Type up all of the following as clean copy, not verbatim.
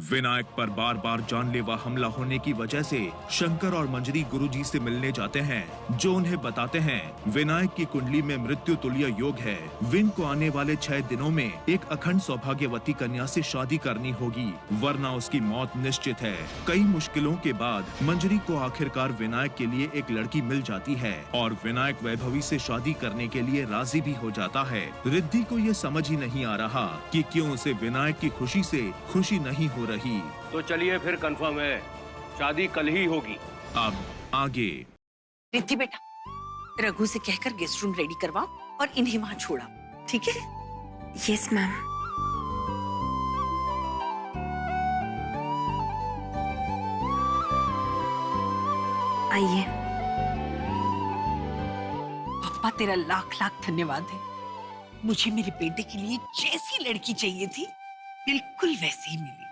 विनायक पर बार बार जानलेवा हमला होने की वजह से शंकर और मंजरी गुरुजी से मिलने जाते हैं, जो उन्हें बताते हैं विनायक की कुंडली में मृत्यु तुल्य योग है। विन को आने वाले 6 दिनों में एक अखंड सौभाग्यवती कन्या से शादी करनी होगी, वरना उसकी मौत निश्चित है। कई मुश्किलों के बाद मंजरी को आखिरकार विनायक के लिए एक लड़की मिल जाती है और विनायक वैभवी से शादी करने के लिए राजी भी हो जाता है। रिद्धि को ये समझ ही नहीं आ रहा कि क्यों उसे विनायक की खुशी से खुशी नहीं हो रही। तो चलिए फिर कंफर्म है, शादी कल ही होगी। अब आगे। रिद्धि बेटा, रघु से कहकर गेस्ट रूम रेडी करवाओ और इन्हें वहाँ छोड़ा, ठीक है? Yes ma'am. आइए। पापा तेरा लाख लाख धन्यवाद है। मुझे मेरे बेटे के लिए जैसी लड़की चाहिए थी बिल्कुल वैसी ही मिली।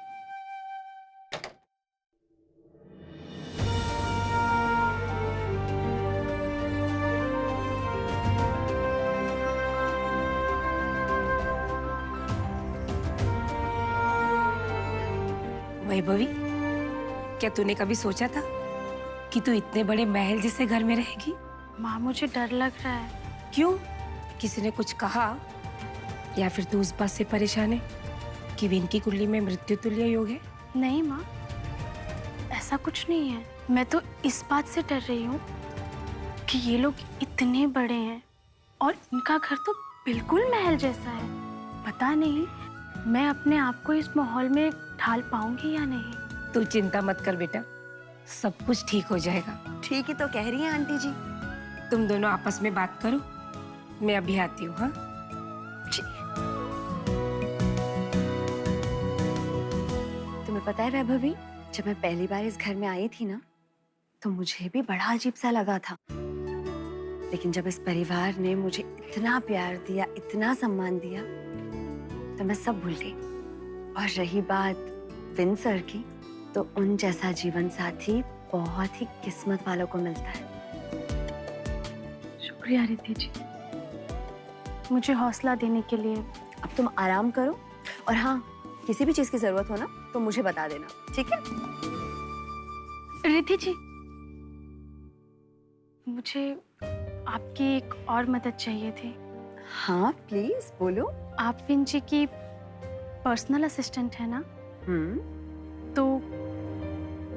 वैभवी, क्या तूने कभी सोचा था कि तू इतने बड़े महल जैसे घर में रहेगी? माँ, मुझे डर लग रहा है। क्यों? किसी ने कुछ कहा या फिर तू उस बात से परेशान है कि विन की कुंडली में मृत्यु तुल्य योग है? नहीं माँ, ऐसा कुछ नहीं है। मैं तो इस बात से डर रही हूँ कि ये लोग इतने बड़े हैं और इनका घर तो बिल्कुल महल जैसा है। पता नहीं मैं अपने आप को इस माहौल में ढाल पाऊंगी या नहीं। तू चिंता मत कर बेटा, सब कुछ ठीक हो जाएगा। ठीक ही तो कह रही हैं आंटी जी। तुम दोनों आपस में बात करो, मैं अभी आती हूँ। हाँ तुम्हें पता है वैभवी, जब मैं पहली बार इस घर में आई थी ना, तो मुझे भी बड़ा अजीब सा लगा था। लेकिन जब इस परिवार ने मुझे इतना प्यार दिया, इतना सम्मान दिया, तो मैं सब भूल गई। और रही बात विन सर की, तो उन जैसा जीवन साथी बहुत ही किस्मत वालों को मिलता है। शुक्रिया रिद्धि जी, मुझे हौसला देने के लिए। अब तुम आराम करो, और हाँ, किसी भी चीज की जरूरत हो ना तो मुझे बता देना, ठीक है? रिद्धि जी, मुझे आपकी एक और मदद चाहिए थी। हाँ प्लीज बोलो। आप विन जी की पर्सनल असिस्टेंट है ना? तो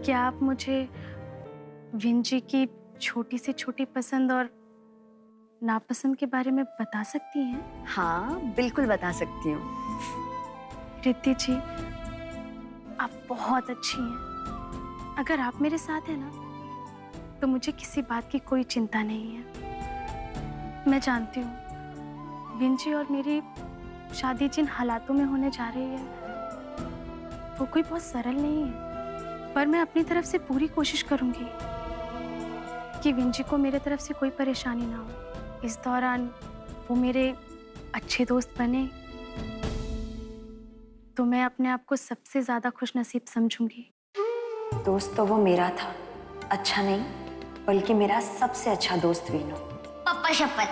क्या आप मुझे विन जी की छोटी से छोटी पसंद और नापसंद के बारे में बता सकती हैं? हाँ बिल्कुल बता सकती हूँ। रिद्धि जी, आप बहुत अच्छी हैं। अगर आप मेरे साथ हैं ना, तो मुझे किसी बात की कोई चिंता नहीं है। मैं जानती हूँ विन जी और मेरी शादी जिन हालातों में होने जा रही है, वो कोई बहुत सरल नहीं है। पर मैं अपनी तरफ से पूरी कोशिश करूंगी कि विन जी को मेरे तरफ से कोई परेशानी ना हो। इस दौरान वो मेरे अच्छे दोस्त बने, तो मैं अपने आप को सबसे ज्यादा खुशनसीब समझूंगी। दोस्त तो वो मेरा था, अच्छा नहीं बल्कि मेरा सबसे अच्छा दोस्त विनो। पप्पा शपथ,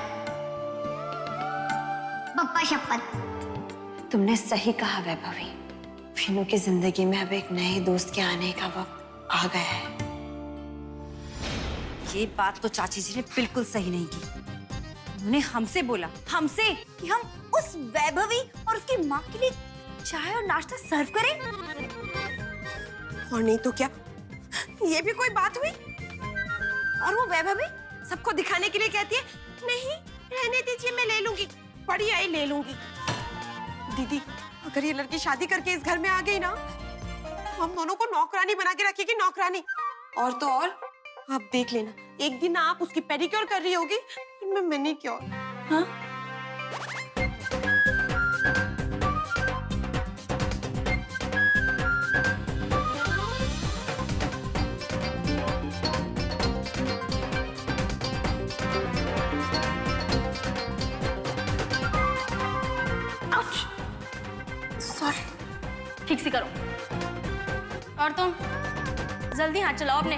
पप्पा शपथ। तुमने सही कहा वैभवी, विनो की जिंदगी में अब एक नए दोस्त के आने का वक्त आ गया है। ये बात तो चाची जी ने बिल्कुल सही नहीं की। उन्होंने हमसे बोला, हमसे, कि हम उस वैभवी और उसकी माँ के लिए चाय और नाश्ता सर्व करें। और नहीं तो क्या, ये भी कोई बात हुई? और वो वैभवी सबको दिखाने के लिए कहती है, नहीं रहने दीजिए, मैं ले लूंगी, बढ़िया ही ले लूंगी। दीदी, अगर ये लड़की शादी करके इस घर में आ गई ना, हम दोनों को नौकरानी बना के रखेगी, नौकरानी। और तो और, आप देख लेना, एक दिन आप उसकी पेडिक्योर कर रही होगी, मैं मैनीक्योर। हाँ? ठीक से करो। और तुम जल्दी हाथ चलाओ अपने।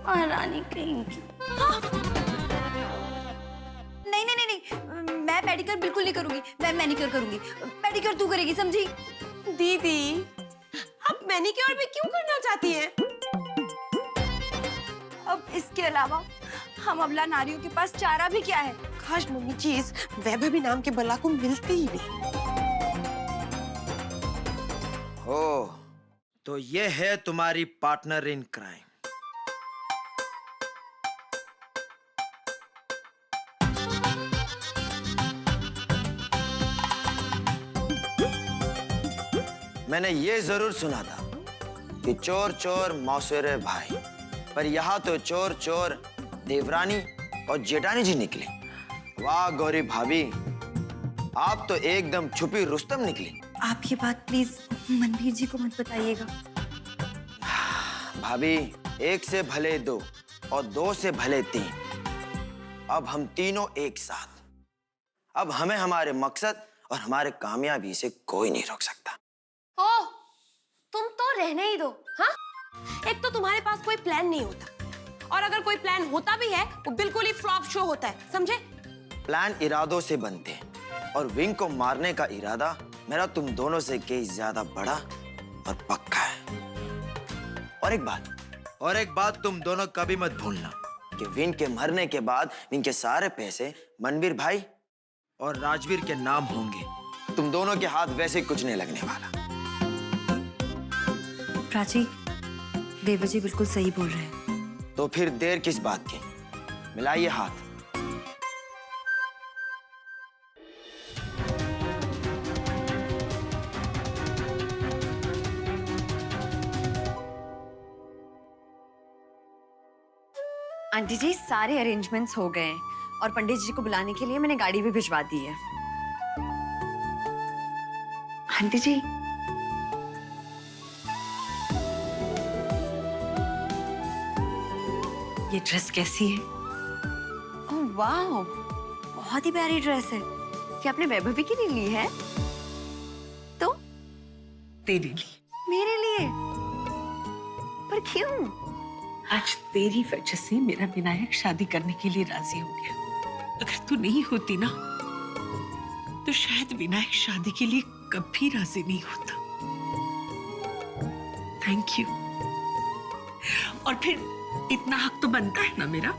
और रानी कहीं की। नहीं नहीं नहीं, मैं पेडिक्योर बिल्कुल नहीं करूंगी, मैं मैनीक्योर करूंगी। पेडिक्योर तू करेगी, समझी? दीदी, आप मैनिक्योर भी क्यों करना चाहती हैं? अब इसके अलावा हम अबला नारियों के पास चारा भी क्या है? काश मम्मी जी इस वैभवी नाम के बला को मिलते ही नहीं। ओह, तो ये है तुम्हारी पार्टनर इन क्राइम। मैंने ये जरूर सुना था कि चोर चोर मौसेरे भाई, पर यहाँ तो चोर चोर देवरानी और जेठानी जी निकले। वाह गौरी भाभी, आप तो एकदम छुपी रुस्तम निकली। आप ये बात प्लीज मनवीर जी को मत बताइएगा। भाभी, एक से भले दो और दो से भले तीन। अब हम तीनों एक साथ। अब हमें हमारे मकसद और हमारे कामयाबी से कोई नहीं रोक सकता। ओह, तुम तो रहने ही दो। हाँ, एक तो तुम्हारे पास कोई प्लान नहीं होता, और अगर कोई प्लान होता भी है वो बिल्कुल ही फ्लॉप शो होता है, समझे? प्लान इरादों से बनते हैं, और विंग को मारने का इरादा मेरा तुम दोनों से कहीं ज्यादा बड़ा और पक्का है। और एक बात तुम दोनों कभी मत भूलना कि विंग के मरने के बाद विंग के सारे पैसे मनवीर भाई और राजवीर के नाम होंगे। तुम दोनों के हाथ वैसे कुछ नहीं लगने वाला। प्राची, देवर जी बिल्कुल सही बोल रहे हैं। तो फिर देर किस बात की? मिलाइए हाथ। आंटी जी, सारे अरेंजमेंट्स हो गए हैं और पंडित जी को बुलाने के लिए मैंने गाड़ी भी भिजवा दी है। आंटी जी, ये ड्रेस कैसी है? ओह वाह, बहुत ही प्यारी ड्रेस है। क्या आपने वैभवी के लिए ली है? तो तेरे लिए। मेरे लिए? पर क्यों? आज तेरी वजह से मेरा विनायक शादी करने के लिए राजी हो गया। अगर तू नहीं होती ना, तो शायद विनायक शादी के लिए कभी राजी नहीं होता। Thank you. और फिर इतना हक तो बनता है ना मेरा।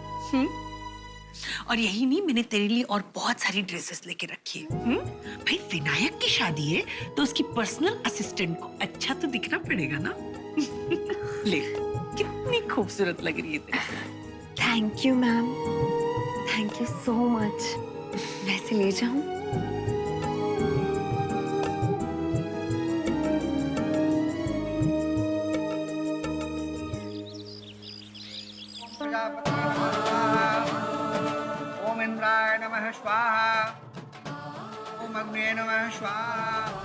और यही नहीं, मैंने तेरे लिए और बहुत सारी ड्रेसेस लेके रखी है। भाई, विनायक की शादी है तो उसकी पर्सनल असिस्टेंट को अच्छा तो दिखना पड़ेगा ना। ले, कितनी खूबसूरत लग रही है तेरी। Thank you ma'am, thank you so much. वैसे ले जाऊं? ओम इंद्राय नमः स्वाहा, ओम अग्ने नमः स्वाहा।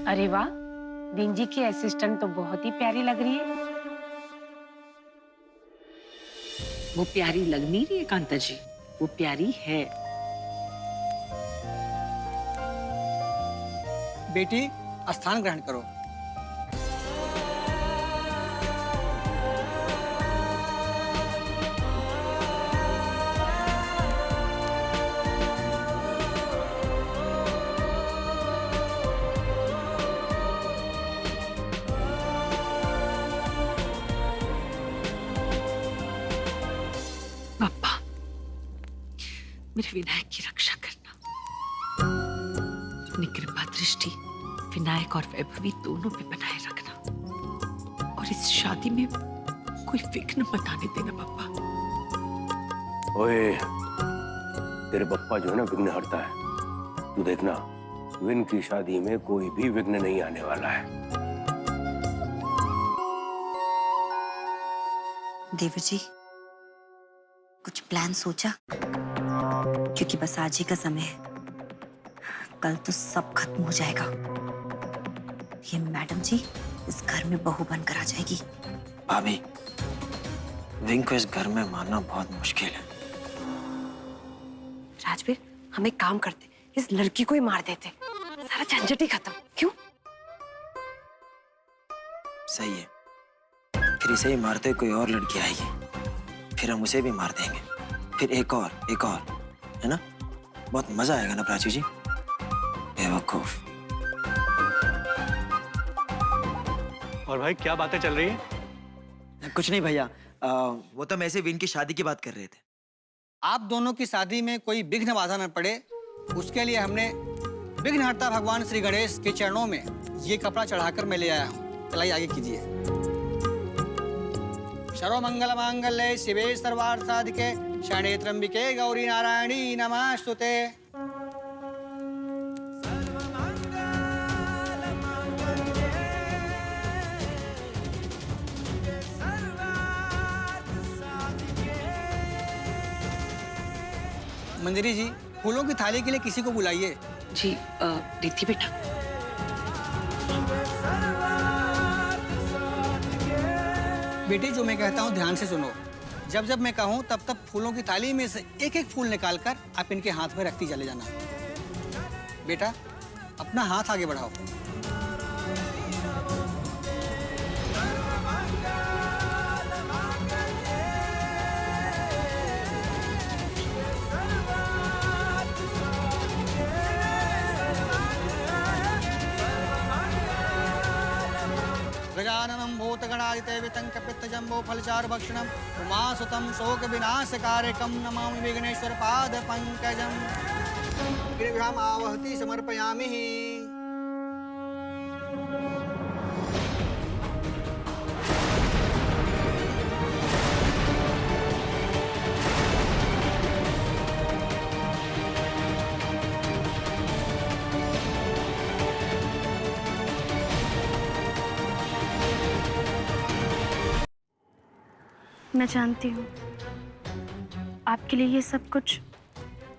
अरे वाह, विंजी की असिस्टेंट तो बहुत ही प्यारी लग रही है। वो प्यारी लग नहीं रही है कांता जी, वो प्यारी है। बेटी, स्थान ग्रहण करो। पापा, मेरे विनायक की रक्षा करना। अपनी कृपा दृष्टि विनायक और वैभवी दोनों पे बनाए रखना, और इस शादी में कोई विघ्न मत आने देना पापा। ओए, तेरे पप्पा जो है ना विघ्न हरता है। तू देखना, विन की शादी में कोई भी विघ्न नहीं आने वाला है। देवर जी, कुछ प्लान सोचा? क्योंकि बस आज ही का समय है, कल तो सब खत्म हो जाएगा। ये मैडम जी इस घर में बहू बनकर आ जाएगी। भाभी, विंग को इस घर में मानना बहुत मुश्किल है। राजवीर, हम एक काम करते, इस लड़की को ही मार देते, सारा झंझट ही खत्म। क्यों? सही है, फिर इसे ही मारते हुए कोई और लड़की आएगी, फिर हम उसे भी मार देंगे, फिर एक और, है ना? बहुत मजा आएगा ना प्राची जी? बेवकूफ। और भाई क्या बातें चल रही है? कुछ नहीं भैया, वो तो हम ऐसे विन की शादी की बात कर रहे थे। आप दोनों की शादी में कोई विघ्न बाधा न पड़े, उसके लिए हमने विघ्नहर्ता भगवान श्री गणेश के चरणों में ये कपड़ा चढ़ाकर मैं ले आया हूँ। चलाइए, आगे कीजिए। सर्वमंगल मांगल्ये शिवे सर्वार्थ साधिके शरण्ये त्र्यंबिके गौरी नारायणी नमस्तुते। मंजरी जी, फूलों की थाली के लिए किसी को बुलाइए। जी रिद्धि बेटा। बेटी, जो मैं कहता हूँ ध्यान से सुनो। जब जब मैं कहूँ तब तब फूलों की थाली में से एक एक फूल निकालकर आप इनके हाथ में रखती चले जाना। बेटा, अपना हाथ आगे बढ़ाओ। गजाननं भूतगणादिदेवतं कपित्थजम्बो फलचारुभक्षणं उमासुतं शोकविनाशकारकं नमामि विघ्नेश्वर पादपङ्कजं। गृहम् आवहति समर्पयामि। मैं जानती हूँ आपके लिए ये सब कुछ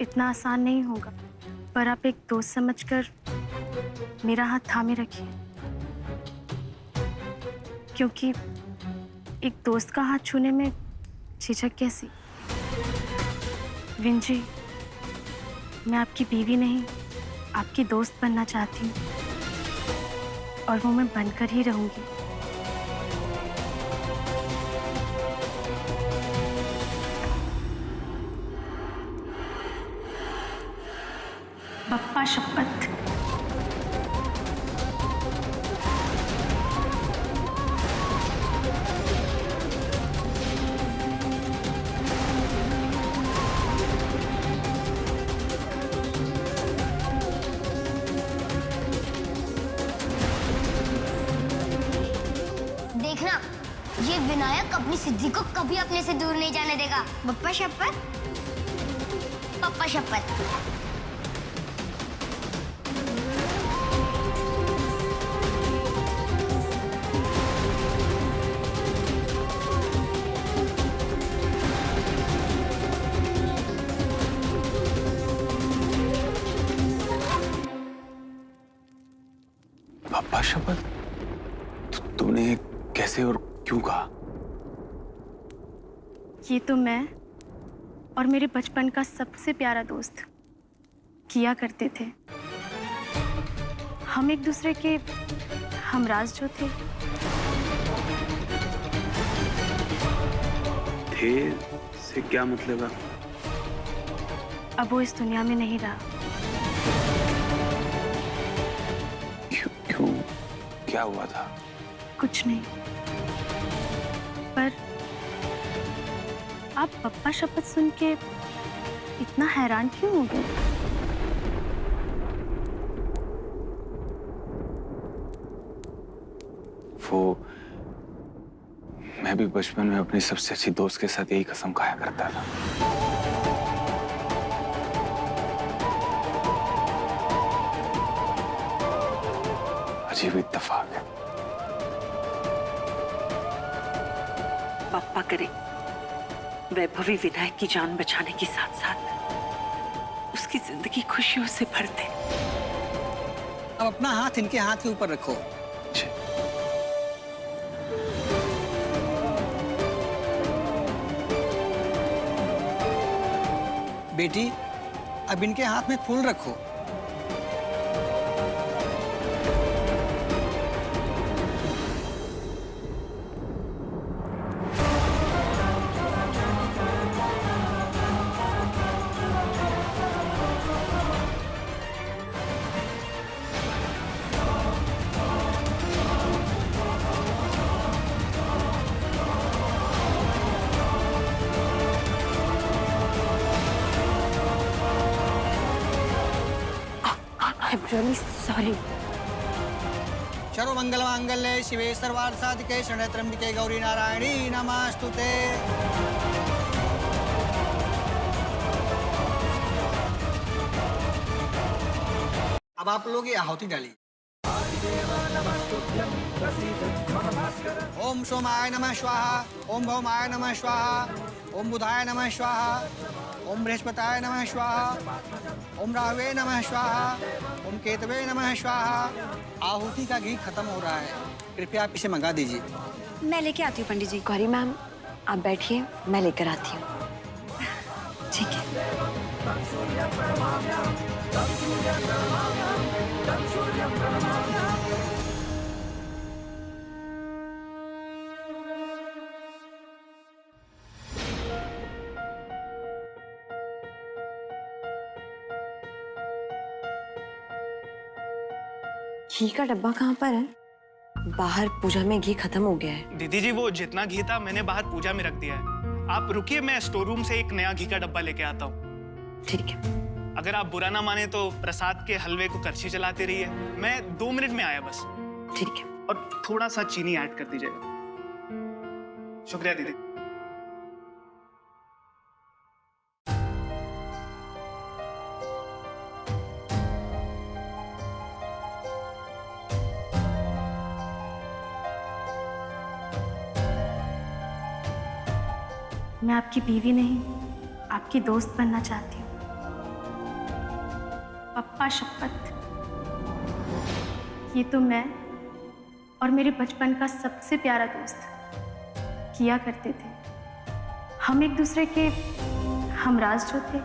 इतना आसान नहीं होगा, पर आप एक दोस्त समझकर मेरा हाथ थामे रखिए, क्योंकि एक दोस्त का हाथ छूने में झिझक कैसी। विन जी, मैं आपकी बीवी नहीं, आपकी दोस्त बनना चाहती हूँ, और वो मैं बनकर ही रहूंगी। बप्पा शपथ। देखना, ये विनायक अपनी सिद्धि को कभी अपने से दूर नहीं जाने देगा। बप्पा शपथ, पप्पा शपथ। पप्पा शपथ? तुमने कैसे और क्यों कहा? ये तो मैं और मेरे बचपन का सबसे प्यारा दोस्त किया करते थे। हम एक दूसरे के हमराज जो थे से क्या मतलब है? अब वो इस दुनिया में नहीं रहा। क्यों? क्या हुआ था? कुछ नहीं, पर आप पप्पा शपथ सुन के इतना हैरान क्यों हो गए? वो मैं भी बचपन में अपनी सबसे अच्छी दोस्त के साथ यही कसम खाया करता था। अजीब इत्तेफाक है। पापा करे वैभवी विनायक की जान बचाने के साथ साथ उसकी जिंदगी खुशियों से भर दे। अब अपना हाथ इनके हाथ के ऊपर रखो। बेटी, अब इनके हाथ में फूल रखो। I'm really sorry. सर्व मंगल मांगल्ये शिवे सर्वार्थ साधिके शरण्ये त्र्यंबके गौरी नारायणी नमस्तुते। अब आप लोग ये आहुति डालिए। ओम सोमाय नमः स्वाहा, ओम भौमाय नमः स्वाहा, ओम बुधाय नमः स्वाहा, ओम बृहस्पताय नमः स्वाहा, ओम राहवे नमः स्वाहा, ओम केतवे नमः स्वाहा। आहुति का घी खत्म हो रहा है, कृपया आप इसे मंगा दीजिए। मैं लेके आती हूँ पंडित जी। गौरी मैम, आप बैठिए, मैं लेकर आती हूँ। ठीक है। घी का डब्बा कहाँ पर है? बाहर पूजा में घी खत्म हो गया है। दीदी जी, वो जितना घी था मैंने बाहर पूजा में रख दिया है। आप रुकिए, मैं स्टोर रूम से एक नया घी का डब्बा लेके आता हूँ। ठीक है। अगर आप बुरा ना माने तो प्रसाद के हलवे को करछी चलाते रहिए, मैं 2 मिनट में आया बस। ठीक है। और थोड़ा सा चीनी ऐड कर दीजिएगा। शुक्रिया दीदी। मैं आपकी बीवी नहीं, आपकी दोस्त बनना चाहती हूँ। पप्पा शपथ, ये तो मैं और मेरे बचपन का सबसे प्यारा दोस्त किया करते थे। हम एक दूसरे के हमराज जो थे।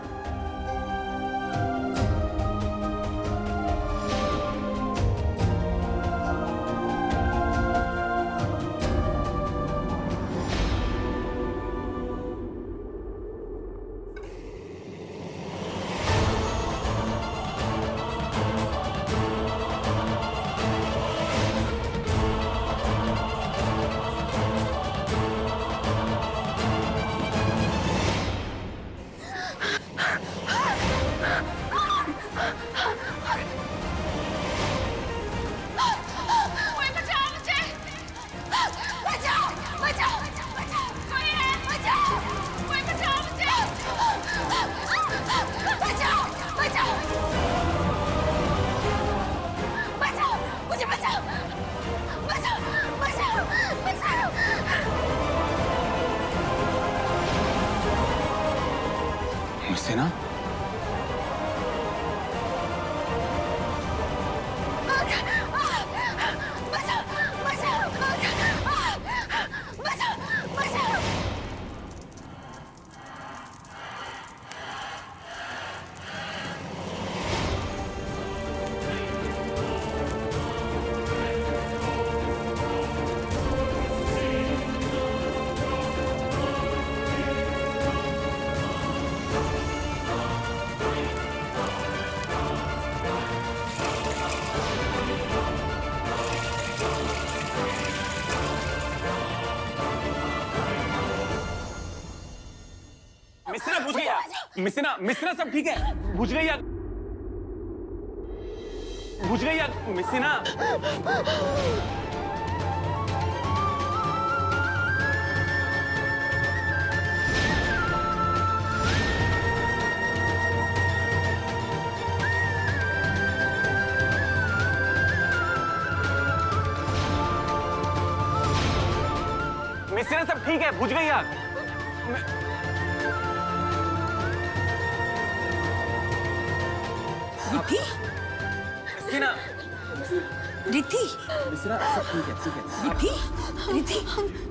मुझसे ना मिस्ना सब ठीक है? बुझ गई मिस्ना। मिस्टर सब ठीक है, बुझ गई आग। रिद्धि, सीना, रिद्धि, मिस्रा सब ठीक है। रिद्धि, रिद्धि।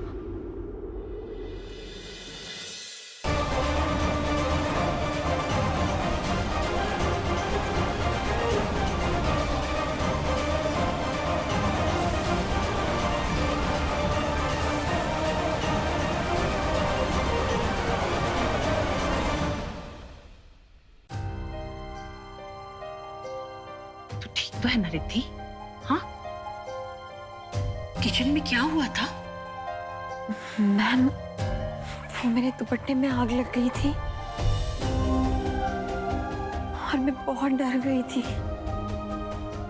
तू ठीक तो है ना रिद्धि? हाँ? किचन में क्या हुआ था? मैम, वो मेरे दुपट्टे में आग लग गई थी और मैं बहुत डर गई थी।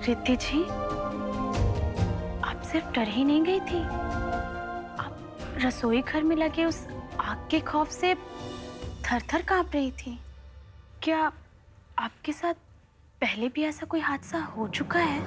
रिद्धि जी, आप सिर्फ डर ही नहीं गई थी, आप रसोई घर में लगे उस आग के खौफ से थर-थर कांप रही थी। क्या आपके साथ पहले भी ऐसा कोई हादसा हो चुका है?